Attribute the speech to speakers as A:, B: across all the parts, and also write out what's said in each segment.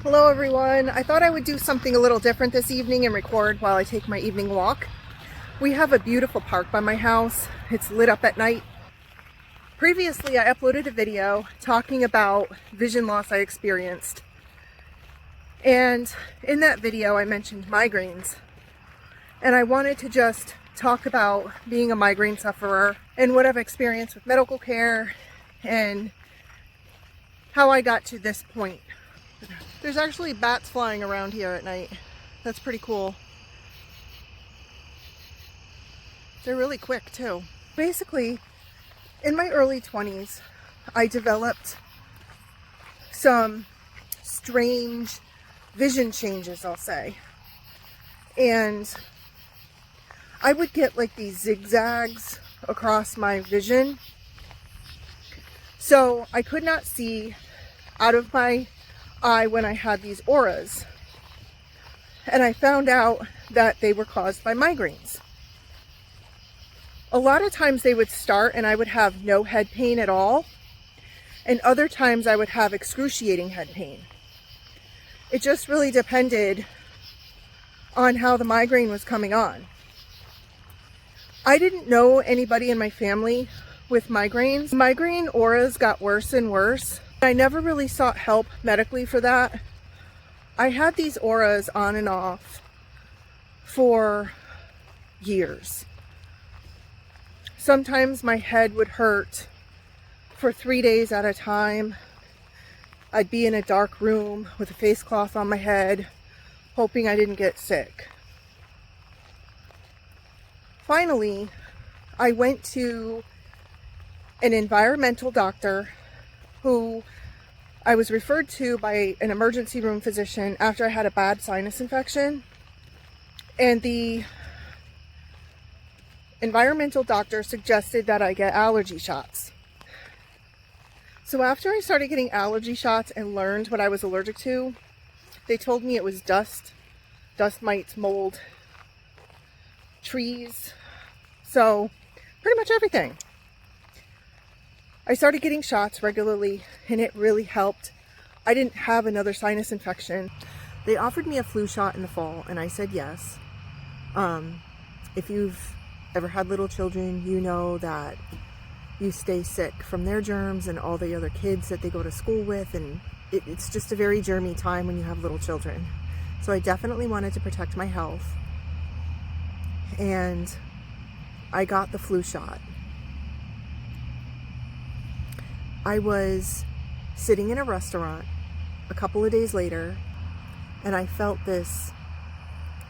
A: Hello everyone. I thought I would do something a little different this evening and record while I take my evening walk. We have a beautiful park by my house. It's lit up at night. Previously, I uploaded a video talking about vision loss I experienced. And in that video, I mentioned migraines. And I wanted to just talk about being a migraine sufferer and what I've experienced with medical care and how I got to this point. There's actually bats flying around here at night. That's pretty cool. They're really quick too. Basically, in my early 20s, I developed some strange vision changes, I'll say. And I would get like these zigzags across my vision. So I could not see out of my eye when I had these auras. And I found out that they were caused by migraines. A lot of times they would start and I would have no head pain at all. And other times I would have excruciating head pain. It just really depended on how the migraine was coming on. I didn't know anybody in my family with migraines. Migraine auras got worse and worse. I never really sought help medically for that. I had these auras on and off for years. Sometimes my head would hurt for 3 days at a time. I'd be in a dark room with a face cloth on my head, hoping I didn't get sick. Finally, I went to an environmental doctor who I was referred to by an emergency room physician after I had a bad sinus infection. And the environmental doctor suggested that I get allergy shots. So after I started getting allergy shots and learned what I was allergic to, they told me it was dust mites, mold, trees, so pretty much everything. I started getting shots regularly and it really helped. I didn't have another sinus infection. They offered me a flu shot in the fall and I said yes. If you've ever had little children, you know that you stay sick from their germs and all the other kids that they go to school with, and it's just a very germy time when you have little children. So I definitely wanted to protect my health and I got the flu shot. I was sitting in a restaurant a couple of days later and I felt this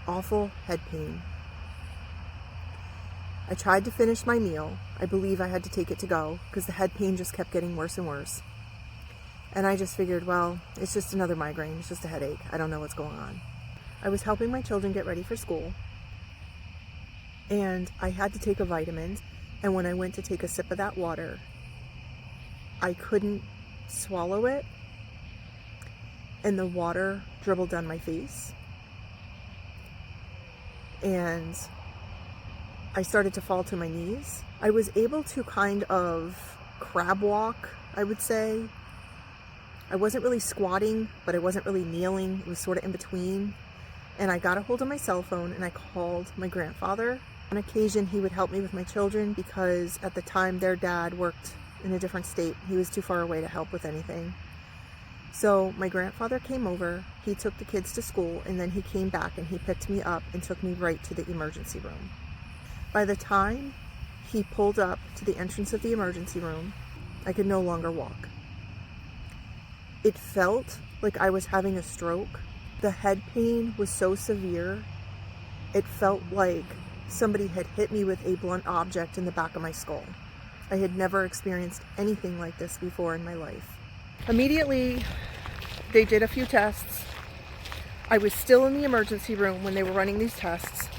A: awful head pain. I tried to finish my meal. I believe I had to take it to go because the head pain just kept getting worse and worse. And I just figured, well, it's just another migraine. It's just a headache. I don't know what's going on. I was helping my children get ready for school and I had to take a vitamin. And when I went to take a sip of that water, I couldn't swallow it and the water dribbled down my face and I started to fall to my knees. I was able to kind of crab walk, I would say. I wasn't really squatting, but I wasn't really kneeling. It was sort of in between. And I got a hold of my cell phone and I called my grandfather. On occasion, he would help me with my children because at the time their dad worked in a different state. He was too far away to help with anything. So my grandfather came over, he took the kids to school, and then he came back and he picked me up and took me right to the emergency room. By the time he pulled up to the entrance of the emergency room, I could no longer walk. It felt like I was having a stroke. The head pain was so severe, it felt like somebody had hit me with a blunt object in the back of my skull. I had never experienced anything like this before in my life. Immediately, they did a few tests. I was still in the emergency room when they were running these tests.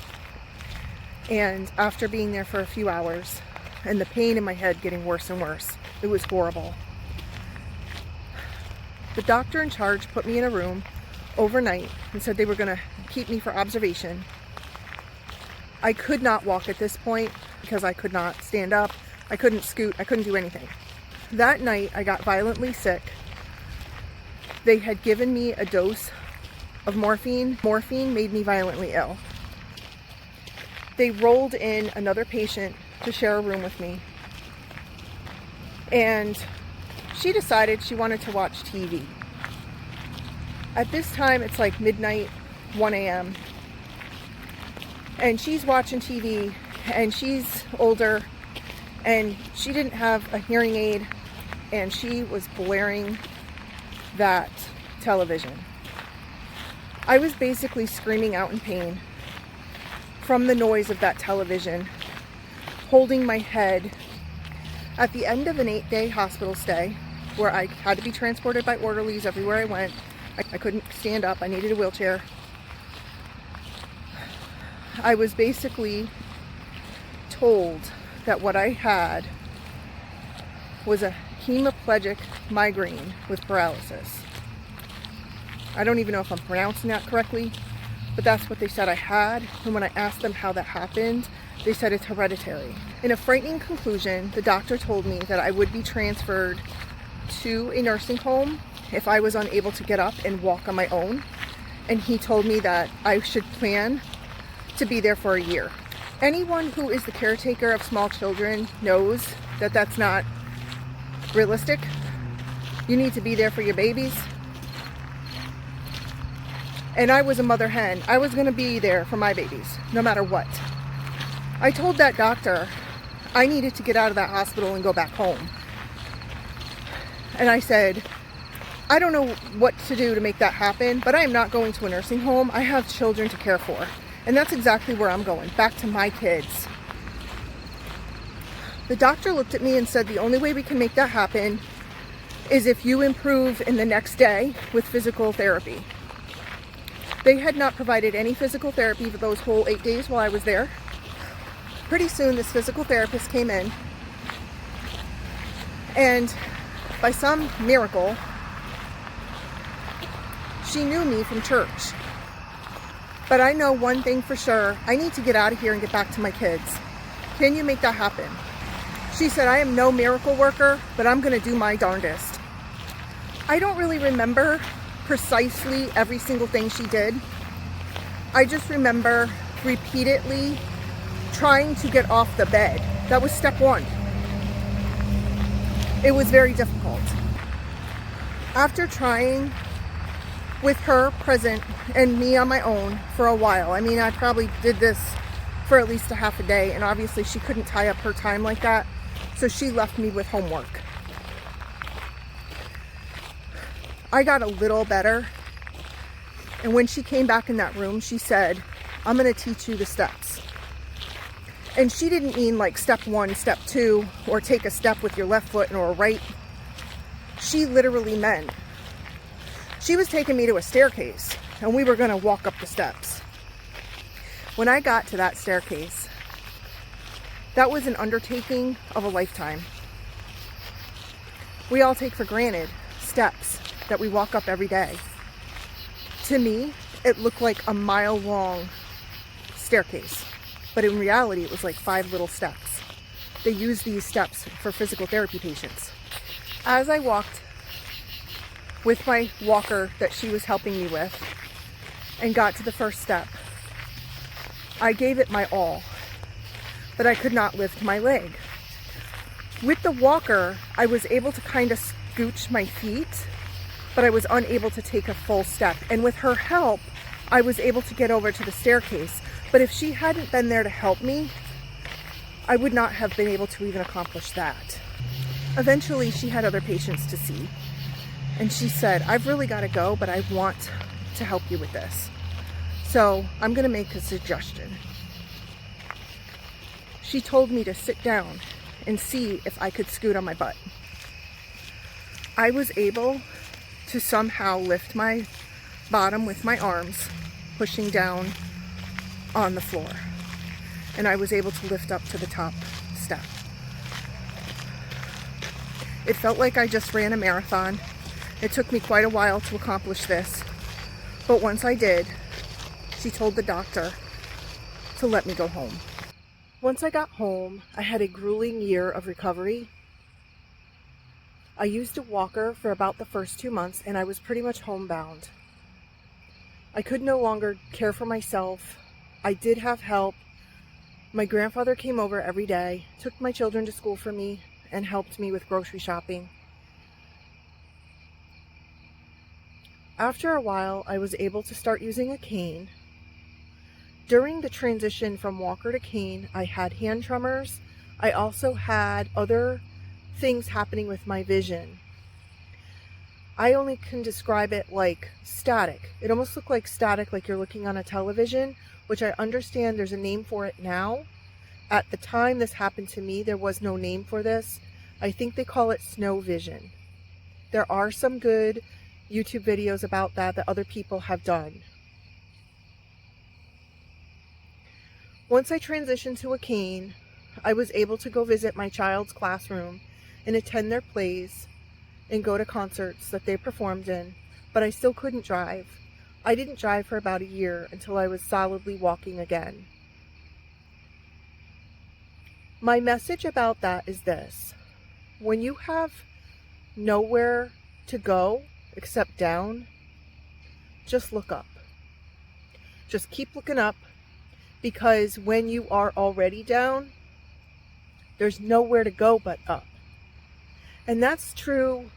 A: And after being there for a few hours, and the pain in my head getting worse and worse, it was horrible. The doctor in charge put me in a room overnight and said they were going to keep me for observation. I could not walk at this point because I could not stand up. I couldn't scoot. I couldn't do anything. That night, I got violently sick. They had given me a dose of morphine. Morphine made me violently ill. They rolled in another patient to share a room with me. And she decided she wanted to watch TV. At this time, it's like midnight, 1 a.m. And she's watching TV, and she's older, and she didn't have a hearing aid, and she was blaring that television. I was basically screaming out in pain from the noise of that television, holding my head. At the end of an 8-day hospital stay, where I had to be transported by orderlies everywhere I went, I couldn't stand up, I needed a wheelchair. I was basically told that what I had was a hemiplegic migraine with paralysis. I don't even know if I'm pronouncing that correctly, but that's what they said I had. And when I asked them how that happened, they said it's hereditary. In a frightening conclusion, the doctor told me that I would be transferred to a nursing home if I was unable to get up and walk on my own. And he told me that I should plan to be there for a year. Anyone who is the caretaker of small children knows that that's not realistic. You need to be there for your babies. And I was a mother hen. I was going to be there for my babies, no matter what. I told that doctor I needed to get out of that hospital and go back home. And I said, I don't know what to do to make that happen, but I am not going to a nursing home. I have children to care for. And that's exactly where I'm going, back to my kids. The doctor looked at me and said, the only way we can make that happen is if you improve in the next day with physical therapy. They had not provided any physical therapy for those whole 8 days while I was there. Pretty soon this physical therapist came in, and by some miracle, she knew me from church. But I know one thing for sure, I need to get out of here and get back to my kids. Can you make that happen? She said, I am no miracle worker, but I'm going to do my darndest. I don't really remember precisely every single thing she did. I just remember repeatedly trying to get off the bed. That was step one. It was very difficult. After trying with her present and me on my own for a while, I mean, I probably did this for at least a half a day, and obviously she couldn't tie up her time like that, so she left me with homework. I got a little better, and when she came back in that room, she said, I'm going to teach you the steps. And she didn't mean like step 1, step 2, or take a step with your left foot or a right. She literally meant she was taking me to a staircase, and we were going to walk up the steps. When I got to that staircase, that was an undertaking of a lifetime. We all take for granted steps that we walk up every day. To me, it looked like a mile-long staircase, but in reality, it was like 5 little steps. They use these steps for physical therapy patients. As I walked with my walker that she was helping me with and got to the first step, I gave it my all, but I could not lift my leg. With the walker, I was able to kind of scooch my feet, but I was unable to take a full step. And with her help, I was able to get over to the staircase. But if she hadn't been there to help me, I would not have been able to even accomplish that. Eventually, she had other patients to see. And she said, I've really got to go, but I want to help you with this. So I'm going to make a suggestion. She told me to sit down and see if I could scoot on my butt. I was able to somehow lift my bottom with my arms, pushing down on the floor. And I was able to lift up to the top step. It felt like I just ran a marathon. It took me quite a while to accomplish this. But once I did, she told the doctor to let me go home. Once I got home, I had a grueling year of recovery. I used a walker for about the first 2 months and I was pretty much homebound. I could no longer care for myself. I did have help. My grandfather came over every day, took my children to school for me, and helped me with grocery shopping. After a while, I was able to start using a cane. During the transition from walker to cane, I had hand tremors. I also had other things happening with my vision. I only can describe it like static. It almost looked like static, like you're looking on a television, which I understand there's a name for it now. At the time this happened to me, there was no name for this. I think they call it snow vision. There are some good YouTube videos about that other people have done. Once I transitioned to a cane, I was able to go visit my child's classroom and attend their plays and go to concerts that they performed in, but I still couldn't drive. I didn't drive for about a year until I was solidly walking again. My message about that is this: when you have nowhere to go except down, just look up. Just keep looking up, because when you are already down, there's nowhere to go but up. And that's true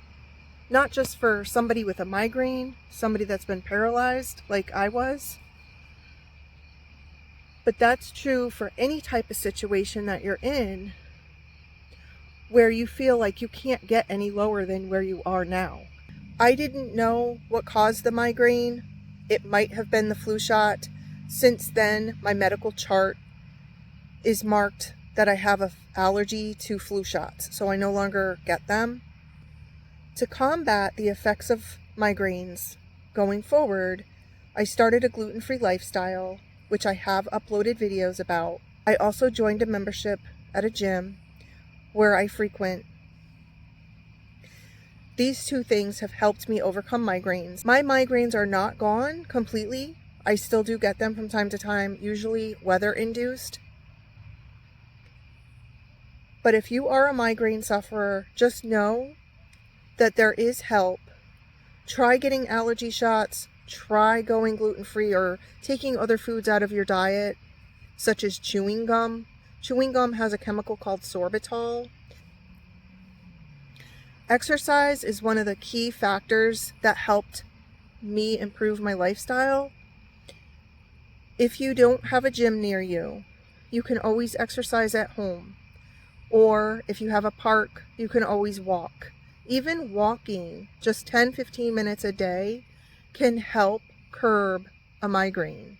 A: not just for somebody with a migraine, somebody that's been paralyzed like I was, but that's true for any type of situation that you're in where you feel like you can't get any lower than where you are now. I didn't know what caused the migraine. It might have been the flu shot. Since then, my medical chart is marked that I have an allergy to flu shots, so I no longer get them. To combat the effects of migraines going forward, I started a gluten-free lifestyle, which I have uploaded videos about. I also joined a membership at a gym where I frequent. These two things have helped me overcome migraines. My migraines are not gone completely. I still do get them from time to time, usually weather-induced. But if you are a migraine sufferer, just know that there is help. Try getting allergy shots, try going gluten-free or taking other foods out of your diet, such as chewing gum. Chewing gum has a chemical called sorbitol. Exercise is one of the key factors that helped me improve my lifestyle. If you don't have a gym near you, you can always exercise at home. Or if you have a park, you can always walk. Even walking just 10-15 minutes a day can help curb a migraine.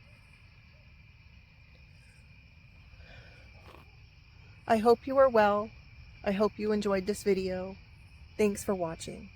A: I hope you are well. I hope you enjoyed this video. Thanks for watching.